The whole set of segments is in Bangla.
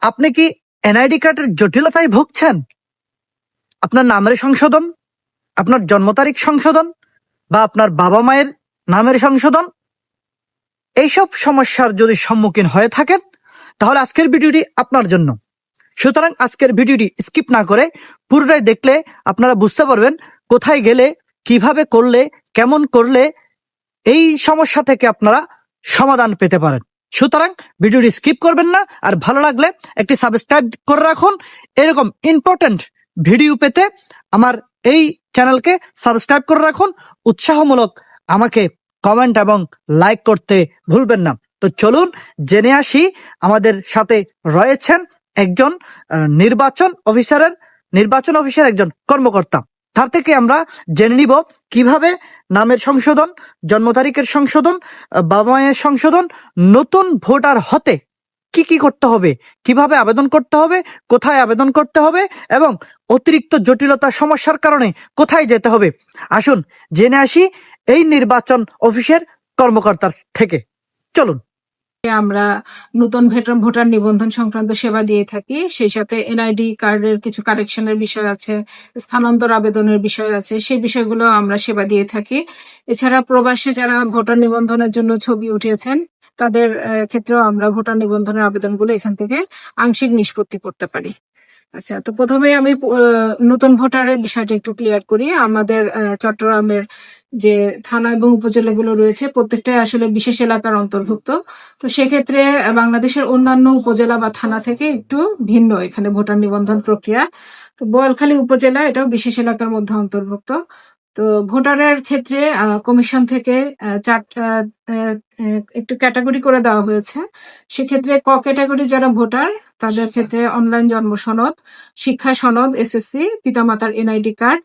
আপনি কি এনআইডি কার্ডের জটিলতায় ভুগছেন? আপনার নামের সংশোধন, আপনার জন্ম তারিখ সংশোধন বা আপনার বাবা মায়ের নামের সংশোধন, এইসব সমস্যার যদি সম্মুখীন হয়ে থাকেন তাহলে আজকের ভিডিওটি আপনার জন্য। সুতরাং আজকের ভিডিওটি স্কিপ না করে পুরোটাই দেখলে আপনারা বুঝতে পারবেন কোথায় গেলে, কিভাবে করলে, কেমন করলে এই সমস্যা থেকে আপনারা সমাধান পেতে পারেন। সুতরাং ভিডিওটি স্কিপ করবেন না, আর ভালো লাগলে একটি সাবস্ক্রাইব করে রাখুন। এরকম ইম্পর্টেন্ট ভিডিও পেতে আমার এই চ্যানেলকে সাবস্ক্রাইব করে রাখুন। উৎসাহমূলক আমাকে কমেন্ট এবং লাইক করতে ভুলবেন না। তো চলুন জেনে আসি, আমাদের সাথে রয়েছেন একজন নির্বাচন অফিসার একজন কর্মকর্তা। তার থেকে আমরা জেনে নিব কিভাবে নামের সংশোধন, জন্ম তারিখের সংশোধন, বাবা মায়ের সংশোধন, নতুন ভোটার হতে কি কি করতে হবে, কিভাবে আবেদন করতে হবে, কোথায় আবেদন করতে হবে এবং অতিরিক্ত জটিলতা সমস্যার কারণে কোথায় যেতে হবে। আসুন জেনে আসি এই নির্বাচন অফিসের কর্মকর্তার থেকে। চলুন। আমরা নতুন ভোটার নিবন্ধন সংক্রান্ত সেবা দিয়ে থাকি। সেই সাথে এনআইডি কার্ডের কিছু কারেকশনের বিষয় আছে, স্থানান্তর আবেদনের বিষয় আছে, সেই বিষয়গুলো আমরা সেবা দিয়ে থাকি। এছাড়া প্রবাসে যারা ভোটার নিবন্ধনের জন্য ছবি উঠিয়েছেন তাদের ক্ষেত্রেও আমরা ভোটার নিবন্ধনের আবেদনগুলো এখান থেকে আংশিক নিষ্পত্তি করতে পারি। আচ্ছা, তো প্রথমে আমি নতুন ভোটারের বিষয়টা একটু ক্লিয়ার করি। আমাদের চট্টগ্রামের যে থানা এবং উপজেলাগুলো রয়েছে প্রত্যেকটাই আসলে বিশেষ এলাকার অন্তর্ভুক্ত। তো সেক্ষেত্রে বাংলাদেশের অন্যান্য উপজেলা বা থানা থেকে একটু ভিন্ন এখানে ভোটার নিবন্ধন প্রক্রিয়া। তো বোয়ালখালী উপজেলা এটাও বিশেষ এলাকার মধ্যে অন্তর্ভুক্ত। তো ভোটারের ক্ষেত্রে কমিশন থেকে একটু ক্যাটাগরি করে দেওয়া হয়েছে। সেক্ষেত্রে ক ক্যাটাগরি যারা ভোটার তাদের ক্ষেত্রে অনলাইন জন্ম সনদ, শিক্ষা সনদ, এসএসসি, পিতামাতার এনআইডি কার্ড,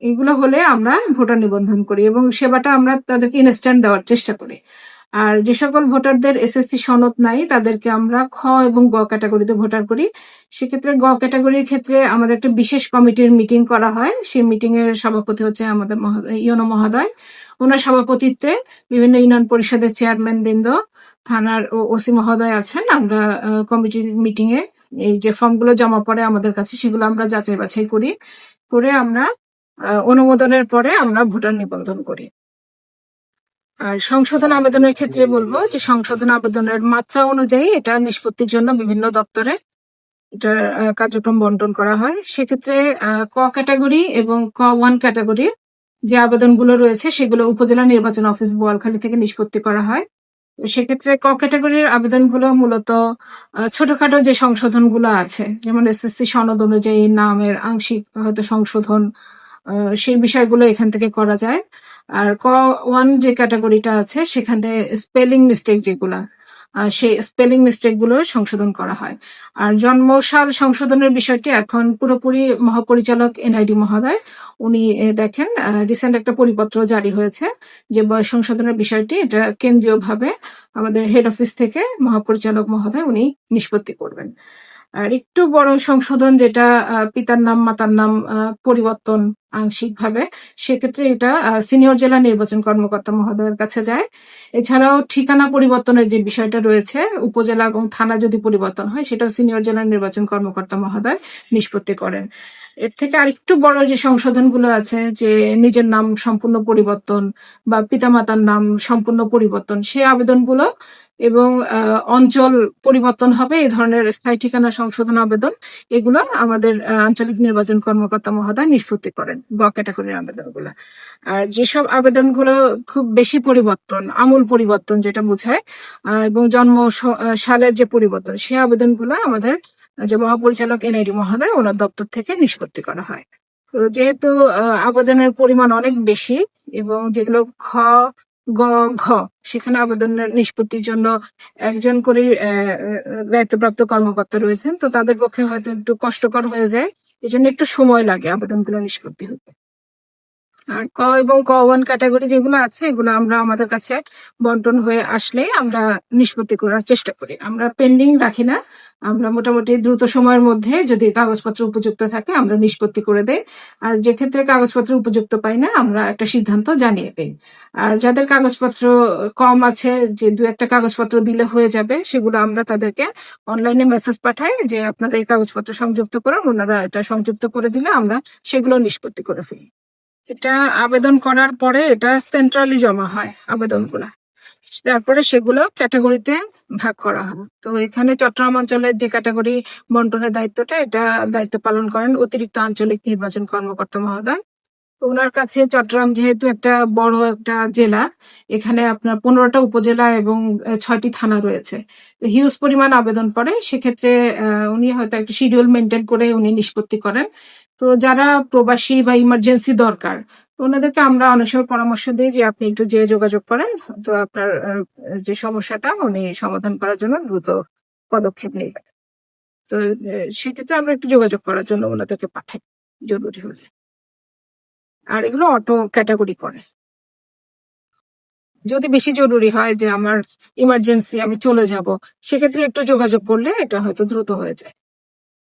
এগুলো হলে আমরা ভোটার নিবন্ধন করি এবং সেবাটা আমরা তাদেরকে ইনস্ট্যান্ট দেওয়ার চেষ্টা করি। আর যে সকল ভোটারদের এসএসসি সনদ নাই তাদেরকে আমরা খ এবং গ ক্যাটাগরিতে ভোটার করি। সেক্ষেত্রে গ ক্যাটাগরির ক্ষেত্রে আমাদের একটা বিশেষ কমিটির মিটিং করা হয়। সেই মিটিং এর সভাপতি হচ্ছে আমাদের ইউনো মহোদয়। ওনার সভাপতিত্বে বিভিন্ন ইউনিয়ন পরিষদের চেয়ারম্যান বৃন্দ, থানার ওসি মহোদয় আছেন। আমরা কমিটির মিটিং এ এই যে ফর্মগুলো জমা পড়ে আমাদের কাছে সেগুলো আমরা যাচাই বাছাই করি, করে আমরা অনুমোদনের পরে আমরা ভোটার নিবন্ধন করি। আর সংশোধন আবেদনের ক্ষেত্রে বলবো যে সংশোধন আবেদনের মাত্রা অনুযায়ী এটা নিষ্পত্তির জন্য বিভিন্ন দপ্তরে এটা কার্যক্রম বন্টন করা হয়। সেক্ষেত্রে ক ক্যাটাগরি এবং ক ওয়ান ক্যাটাগরির যে আবেদনগুলো রয়েছে সেগুলো উপজেলা নির্বাচন অফিস বোয়ালখালী থেকে নিষ্পত্তি করা হয়। সেক্ষেত্রে ক ক্যাটাগরির আবেদনগুলো মূলত ছোটখাটো যে সংশোধনগুলো আছে, যেমন এসএসসি সনদ অনুযায়ী নামের আংশিক হয়তো সংশোধন, সেই বিষয়গুলো এখান থেকে করা যায়। আর ক ওয়ান যে ক্যাটাগরিটা আছে সেখানে স্পেলিং মিস্টেক যেগুলা, সেই স্পেলিং মিস্টেক গুলো সংশোধন করা হয়। আর জন্মসাল সংশোধনের বিষয়টি এখন পুরোপুরি মহাপরিচালক এনআইডি মহোদয় উনি দেখেন। রিসেন্ট একটা পরিপত্র জারি হয়েছে যে বয়স সংশোধনের বিষয়টি এটা কেন্দ্রীয়ভাবে আমাদের হেড অফিস থেকে মহাপরিচালক মহোদয় উনি নিষ্পত্তি করবেন। আর একটু বড় সংশোধন যেটা পিতার নাম মাতার নাম পরিবর্তন আংশিকভাবে, সেক্ষেত্রে এটা সিনিয়র জেলা নির্বাচন কর্মকর্তা মহোদয়ের কাছে যায়। এছাড়াও ঠিকানা পরিবর্তনের যে বিষয়টা রয়েছে, উপজেলা এবং থানা যদি পরিবর্তন হয় সেটাও সিনিয়র জেলা নির্বাচন কর্মকর্তা মহোদয় নিষ্পত্তি করেন। এর থেকে আরেকটু বড় যে সংশোধনগুলো আছে, যে নিজের নাম সম্পূর্ণ পরিবর্তন বা পিতামাতার নাম সম্পূর্ণ পরিবর্তন, সেই আবেদনগুলো এবং অঞ্চল পরিবর্তন হবে এই ধরনের স্থায়ী ঠিকানা সংশোধন আবেদন, এগুলো আমাদের আঞ্চলিক নির্বাচন কর্মকর্তা মহোদয় নিষ্পত্তি করেন গ ক্যাটাগরির আবেদনগুলো। আর যেসব আবেদনগুলো খুব বেশি পরিবর্তন, আমূল পরিবর্তন যেটা বোঝায়, এবং জন্ম সালের যে পরিবর্তন, সেই আবেদনগুলো আমাদের যে মহাপরিচালক এনআইডি মহোদয় ওনার দপ্তর থেকে নিষ্পত্তি করা হয়। তো যেহেতু আবেদনের পরিমাণ অনেক বেশি এবং যেগুলো খ গ ঘ সেখানে আবেদনের নিষ্পত্তির জন্য একজন করে দায়িত্বপ্রাপ্ত কর্মকর্তা রয়েছেন, তো তাদের পক্ষে হয়তো একটু কষ্টকর হয়ে যায়, এই জন্য একটু সময় লাগে আবেদনগুলো নিষ্পত্তি হতে। আর ক এবং ক ওয়ান ক্যাটাগরি যেগুলো আছে এগুলো আমরা আমাদের কাছে বন্টন হয়ে আসলে আমরা নিষ্পত্তি করার চেষ্টা করি, আমরা পেন্ডিং রাখি না। আমরা মোটামুটি দ্রুত সময়ের মধ্যে যদি কাগজপত্র উপযুক্ত থাকে আমরা নিষ্পত্তি করে দেই। আর যে ক্ষেত্রে কাগজপত্র উপযুক্ত পাই না আমরা একটা সিদ্ধান্ত জানিয়ে দেই। আর যাদের কাগজপত্র কম আছে, যে দু একটা কাগজপত্র দিলে হয়ে যাবে, সেগুলো আমরা তাদেরকে অনলাইনে মেসেজ পাঠাই যে আপনারা এই কাগজপত্র সংযুক্ত করুন। ওনারা এটা সংযুক্ত করে দিলে আমরা সেগুলো নিষ্পত্তি করে ফেলি। এটা আবেদন করার পরে এটা সেন্ট্রালি জমা হয় আবেদনগুলা। তারপরে সেগুলো ক্যাটাগরিতে ভাগ করা হয়। তো এখানে চট্টগ্রাম অঞ্চলের যে ক্যাটাগরি বন্টনের দায়িত্বটা, এটা দায়িত্ব পালন করেন অতিরিক্ত আঞ্চলিক নির্বাচন কর্মকর্তা মহোদয়। তো ওনার কাছে চট্টগ্রাম যেহেতু একটা বড় একটা জেলা, এখানে আপনার 15টা উপজেলা এবং 6টি থানা রয়েছে। হিউজ পরিমাণ আবেদন পড়ে, সেক্ষেত্রে উনি হয়তো একটা শিডিউল মেনটেন করে উনি নিষ্পত্তি করেন। তো যারা প্রবাসী বা ইমার্জেন্সি দরকার, তো ওনাদেরকে আমরা অনেক সময় পরামর্শ দিই যে আপনি একটু যেয়ে যোগাযোগ করেন, তো আপনার যে সমস্যাটা উনি সমাধান করার জন্য দ্রুত পদক্ষেপ নেবেন। তো সেক্ষেত্রে আমরা একটু যোগাযোগ করার জন্য ওনাদেরকে পাঠাই জরুরি হলে। আর এগুলো অটো ক্যাটাগরি করে। যদি বেশি জরুরি হয় যে আমার ইমার্জেন্সি, আমি চলে যাব, সেক্ষেত্রে একটু যোগাযোগ করলে এটা হয়তো দ্রুত হয়ে যায়।